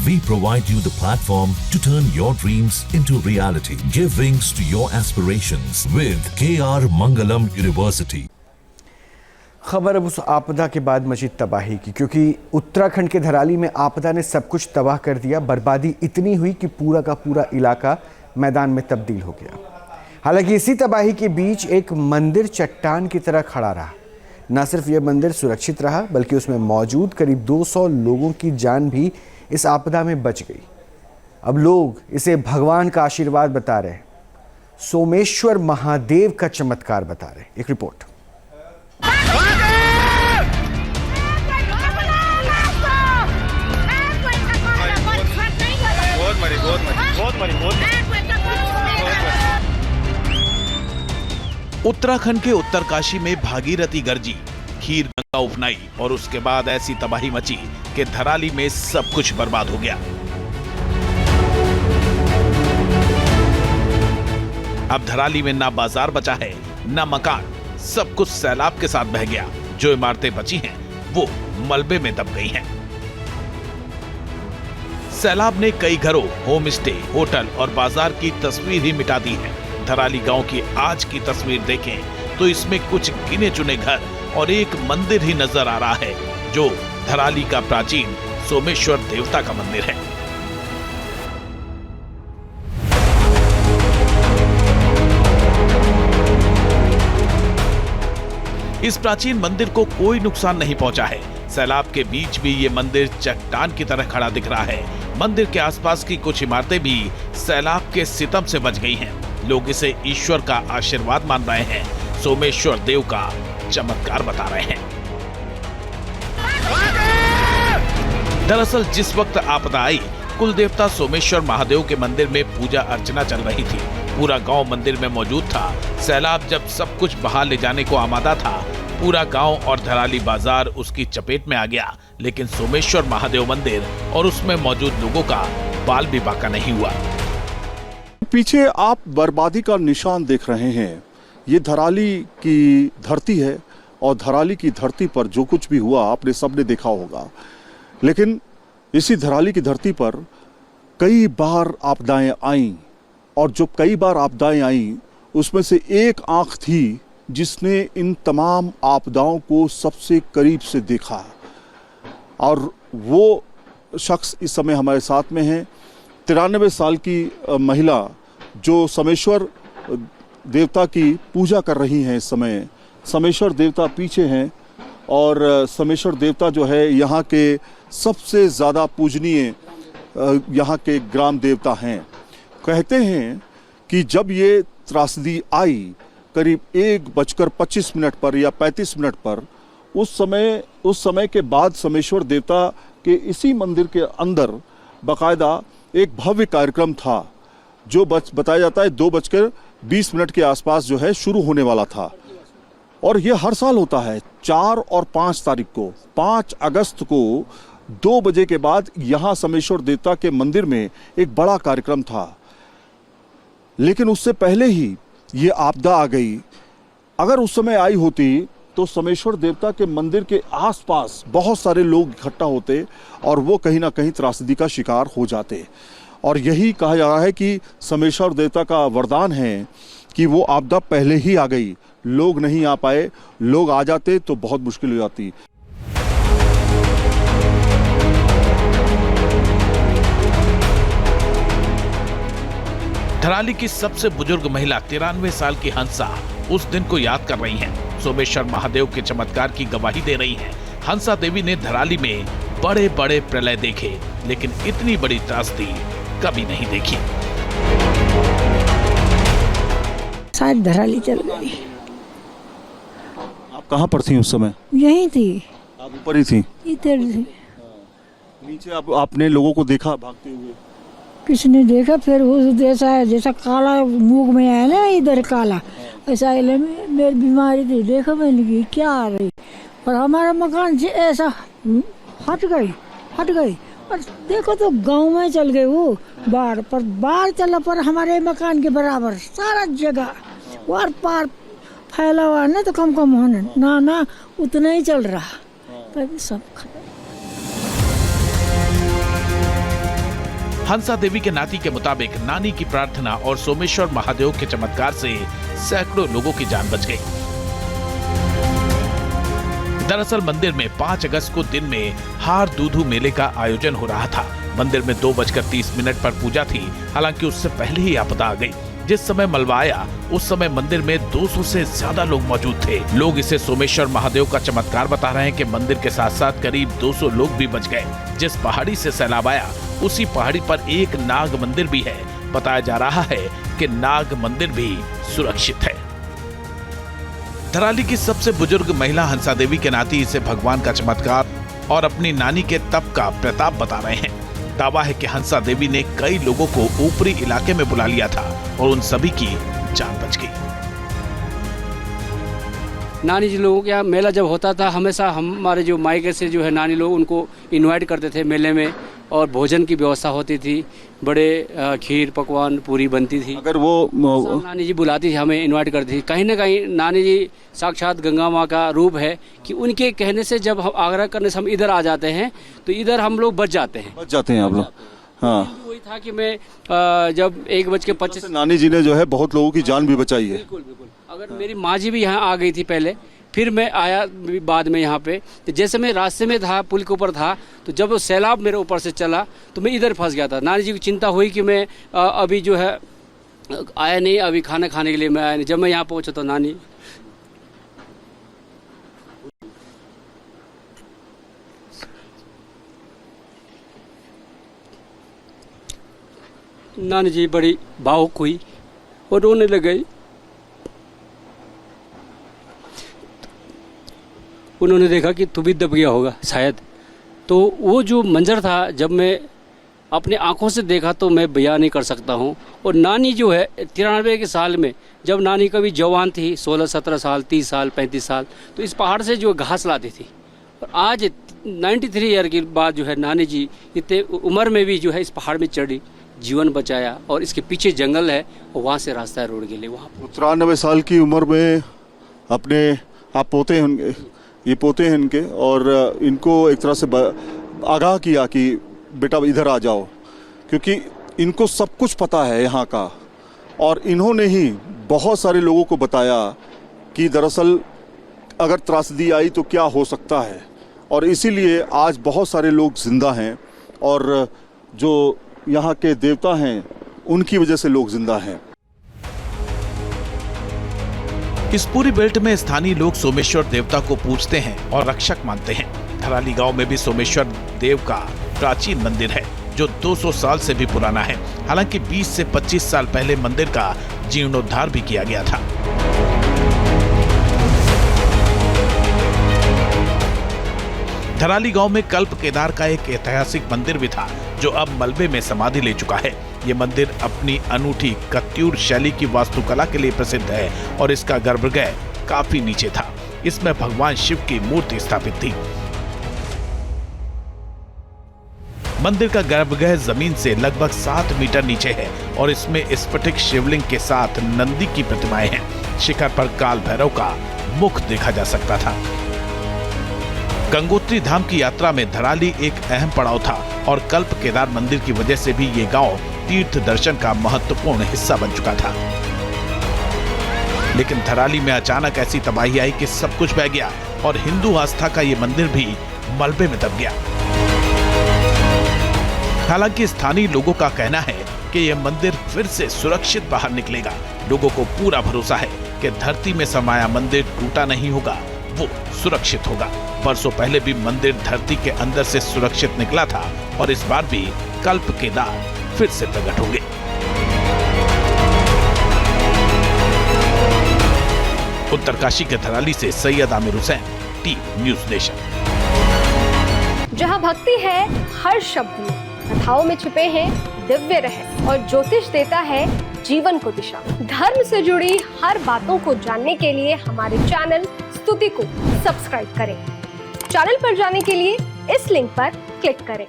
We provide you the platform to turn your dreams into reality. Give wings to your aspirations with KR Mangalam University. खबर अब उस आपदा के बाद मची तबाही की, क्योंकि उत्तराखंड के धराली में आपदा ने सब कुछ तबाह कर दिया। बर्बादी इतनी हुई कि पूरा का पूरा इलाका मैदान में तब्दील हो गया। हालांकि इसी तबाही के बीच एक मंदिर चट्टान की तरह खड़ा रहा। न सिर्फ यह मंदिर सुरक्षित रहा, बल्कि उसमें मौजूद करीब 200 लोगों की जान भी इस आपदा में बच गई। अब लोग इसे भगवान का आशीर्वाद बता रहे हैं, सोमेश्वर महादेव का चमत्कार बता रहे हैं। एक रिपोर्ट। उत्तराखंड के उत्तरकाशी में भागीरथी गरजी, खीर गंगा उफनाई और उसके बाद ऐसी तबाही मची कि धराली में सब कुछ बर्बाद हो गया। अब धराली में ना बाजार बचा है, ना मकान, सब कुछ सैलाब के साथ बह गया। जो इमारतें बची हैं वो मलबे में दब गई हैं। सैलाब ने कई घरों, होम स्टे, होटल और बाजार की तस्वीर ही मिटा दी है। धराली गांव की आज की तस्वीर देखें तो इसमें कुछ गिने चुने घर और एक मंदिर ही नजर आ रहा है, जो धराली का प्राचीन सोमेश्वर देवता का मंदिर है। इस प्राचीन मंदिर को कोई नुकसान नहीं पहुंचा है। सैलाब के बीच भी ये मंदिर चट्टान की तरह खड़ा दिख रहा है। मंदिर के आसपास की कुछ इमारतें भी सैलाब के सितम से बच गई हैं। लोग इसे ईश्वर का आशीर्वाद मान रहे हैं, सोमेश्वर देव का चमत्कार बता रहे हैं। दरअसल जिस वक्त आपदा आई, कुल देवता सोमेश्वर महादेव के मंदिर में पूजा अर्चना चल रही थी। पूरा गांव मंदिर में मौजूद था। सैलाब जब सब कुछ बहा ले जाने को आमादा था, पूरा गांव और धराली बाजार उसकी चपेट में आ गया, लेकिन सोमेश्वर महादेव मंदिर और उसमें मौजूद लोगों का बाल भी बाका नहीं हुआ। पीछे आप बर्बादी का निशान देख रहे हैं। ये धराली की धरती है और धराली की धरती पर जो कुछ भी हुआ आपने सबने देखा होगा। लेकिन इसी धराली की धरती पर कई बार आपदाएं आईं, और जो कई बार आपदाएं आईं उसमें से एक आंख थी जिसने इन तमाम आपदाओं को सबसे करीब से देखा, और वो शख्स इस समय हमारे साथ में है। 93 साल की महिला जो सोमेश्वर देवता की पूजा कर रही हैं। इस समय सोमेश्वर देवता पीछे हैं, और सोमेश्वर देवता जो है यहाँ के सबसे ज़्यादा पूजनीय यहाँ के ग्राम देवता हैं। कहते हैं कि जब ये त्रासदी आई करीब 1:25 पर या 35 मिनट पर, उस समय के बाद सोमेश्वर देवता के इसी मंदिर के अंदर बाकायदा एक भव्य कार्यक्रम था, जो बताया जाता है 2:20 के आसपास जो है शुरू होने वाला था। और ये हर साल होता है 4 और 5 तारीख को। 5 अगस्त को 2 बजे के बाद यहाँ सोमेश्वर देवता के मंदिर में एक बड़ा कार्यक्रम था। लेकिन उससे पहले ही ये आपदा आ गई। अगर उस समय आई होती तो सोमेश्वर देवता के मंदिर के आसपास बहुत सारे लोग इकट्ठा होते और वो कहीं ना कहीं त्रासदी का शिकार हो जाते। और यही कहा जा रहा है कि सोमेश्वर देवता का वरदान है कि वो आपदा पहले ही आ गई, लोग नहीं आ पाए। लोग आ जाते तो बहुत मुश्किल हो जाती। धराली की सबसे बुजुर्ग महिला 93 साल की हंसा उस दिन को याद कर रही हैं। सोमेश्वर महादेव के चमत्कार की गवाही दे रही हैं। हंसा देवी ने धराली में बड़े बड़े प्रलय देखे, लेकिन इतनी बड़ी त्रासदी कभी नहीं देखी। शायद धराली चल गई। आप कहाँ पर थी उस समय? यहीं थी। आप ऊपर ही थी? इधर थी। नीचे आपने लोगों को देखा भागते हुए? किसने देखा? फिर वो जैसा काला मुंह में आया ना, इधर काला, ऐसा मेरी बीमारी थी। देखो मैंने की क्या आ रही, और हमारा मकान से ऐसा हट गई। और देखो तो गांव में चल गए वो बाढ़ चला, पर हमारे मकान के बराबर सारा जगह वार पार फैला हुआ ना, तो कम होने ना उतना ही चल रहा, तभी सब खत्म। हंसा देवी के नाती के मुताबिक नानी की प्रार्थना और सोमेश्वर महादेव के चमत्कार से सैकड़ों लोगों की जान बच गई। दरअसल मंदिर में 5 अगस्त को दिन में हार दूधू मेले का आयोजन हो रहा था। मंदिर में 2:30 पर पूजा थी। हालांकि उससे पहले ही आपदा आ गई। जिस समय मलबा आया उस समय मंदिर में 200 से ज्यादा लोग मौजूद थे। लोग इसे सोमेश्वर महादेव का चमत्कार बता रहे हैं कि मंदिर के साथ साथ करीब 200 लोग भी बच गए। जिस पहाड़ी से सैलाब आया उसी पहाड़ी पर एक नाग मंदिर भी है। बताया जा रहा है कि नाग मंदिर भी सुरक्षित है। धराली की सबसे बुजुर्ग महिला हंसा देवी के नाती इसे भगवान का चमत्कार और अपनी नानी के तप का प्रताप बता रहे हैं। दावा है कि हंसा देवी ने कई लोगों को ऊपरी इलाके में बुला लिया था और उन सभी की जान बच गई। नानी जी लोगों के यहाँ मेला जब होता था हमेशा हमारे जो मायके से जो है नानी लोग उनको इनवाइट करते थे मेले में, और भोजन की व्यवस्था होती थी। बड़े खीर पकवान पूरी बनती थी। अगर वो नानी जी बुलाती थी, हमें इनवाइट करती थी। कहीं ना कहीं नानी जी साक्षात गंगा माँ का रूप है कि उनके कहने से जब हम आग्रह करने से हम इधर आ जाते हैं तो इधर हम लोग बच जाते हैं आप लोग। हाँ, वही था कि मैं जब 1:25 नानी जी ने जो है बहुत लोगों की जान भी बचाई है। बिल्कुल बिल्कुल। अगर मेरी माँ जी भी यहाँ आ गई थी पहले, फिर मैं आया बाद में यहाँ पे। तो जैसे मैं रास्ते में था, पुल के ऊपर था, तो जब वो सैलाब मेरे ऊपर से चला तो मैं इधर फंस गया था। नानी जी की चिंता हुई कि मैं अभी जो है आया नहीं, अभी खाना खाने के लिए मैं आया नहीं। जब मैं यहाँ पहुँचा तो नानी जी बड़ी भावुक हुई और रोने लग गई। उन्होंने देखा कि तू भी दब गया होगा शायद। तो वो जो मंजर था जब मैं अपने आंखों से देखा तो मैं बयान नहीं कर सकता हूँ। और नानी जो है 93 के साल में, जब नानी कभी जवान थी 16-17 साल, 30 साल, 35 साल, तो इस पहाड़ से जो घास लाती थी। और आज 93 ईयर के बाद जो है नानी जी इतने उम्र में भी जो है इस पहाड़ में चढ़ी, जीवन बचाया। और इसके पीछे जंगल है और वहाँ से रास्ता है रोड के लिए। वहाँ 93 साल की उम्र में अपने आप पोते होंगे, ये पोते हैं इनके, और इनको एक तरह से आगाह किया कि बेटा इधर आ जाओ, क्योंकि इनको सब कुछ पता है यहाँ का। और इन्होंने ही बहुत सारे लोगों को बताया कि दरअसल अगर त्रासदी आई तो क्या हो सकता है। और इसीलिए आज बहुत सारे लोग जिंदा हैं, और जो यहाँ के देवता हैं उनकी वजह से लोग जिंदा हैं। इस पूरी बेल्ट में स्थानीय लोग सोमेश्वर देवता को पूजते हैं और रक्षक मानते हैं। धराली गांव में भी सोमेश्वर देव का प्राचीन मंदिर है जो 200 साल से भी पुराना है। हालांकि 20 से 25 साल पहले मंदिर का जीर्णोद्धार भी किया गया था। धराली गांव में कल्प केदार का एक ऐतिहासिक मंदिर भी था जो अब मलबे में समाधि ले चुका है। ये मंदिर अपनी अनूठी कत्यूर शैली की वास्तुकला के लिए प्रसिद्ध है और इसका गर्भगृह काफी नीचे था। इसमें भगवान शिव की मूर्ति स्थापित थी। मंदिर का गर्भगृह जमीन से लगभग 7 मीटर नीचे है और इसमें स्फटिक शिवलिंग के साथ नंदी की प्रतिमाएं हैं। शिखर पर काल भैरव का मुख देखा जा सकता था। गंगोत्री धाम की यात्रा में धराली एक अहम पड़ाव था और कल्प केदार मंदिर की वजह से भी ये गांव तीर्थ दर्शन का महत्वपूर्ण हिस्सा बन चुका था। लेकिन धराली में अचानक ऐसी तबाही आई कि सब कुछ बह गया और हिंदू आस्था का ये मंदिर भी मलबे में दब गया। हालांकि स्थानीय लोगों का कहना है कि यह मंदिर फिर से सुरक्षित बाहर निकलेगा। लोगों को पूरा भरोसा है कि धरती में समाया मंदिर टूटा नहीं होगा, वो सुरक्षित होगा। बरसों पहले भी मंदिर धरती के अंदर से सुरक्षित निकला था और इस बार भी कल्प केदार फिर से प्रकट होंगे। उत्तरकाशी के धराली से Syed Aamir Hussain, TV news nation. जहां भक्ति है हर शब्द में, कथाओं में छुपे हैं दिव्य रहस्य और ज्योतिष देता है जीवन को दिशा। धर्म से जुड़ी हर बातों को जानने के लिए हमारे चैनल स्तुति को सब्सक्राइब करें। चैनल पर जाने के लिए इस लिंक पर क्लिक करें।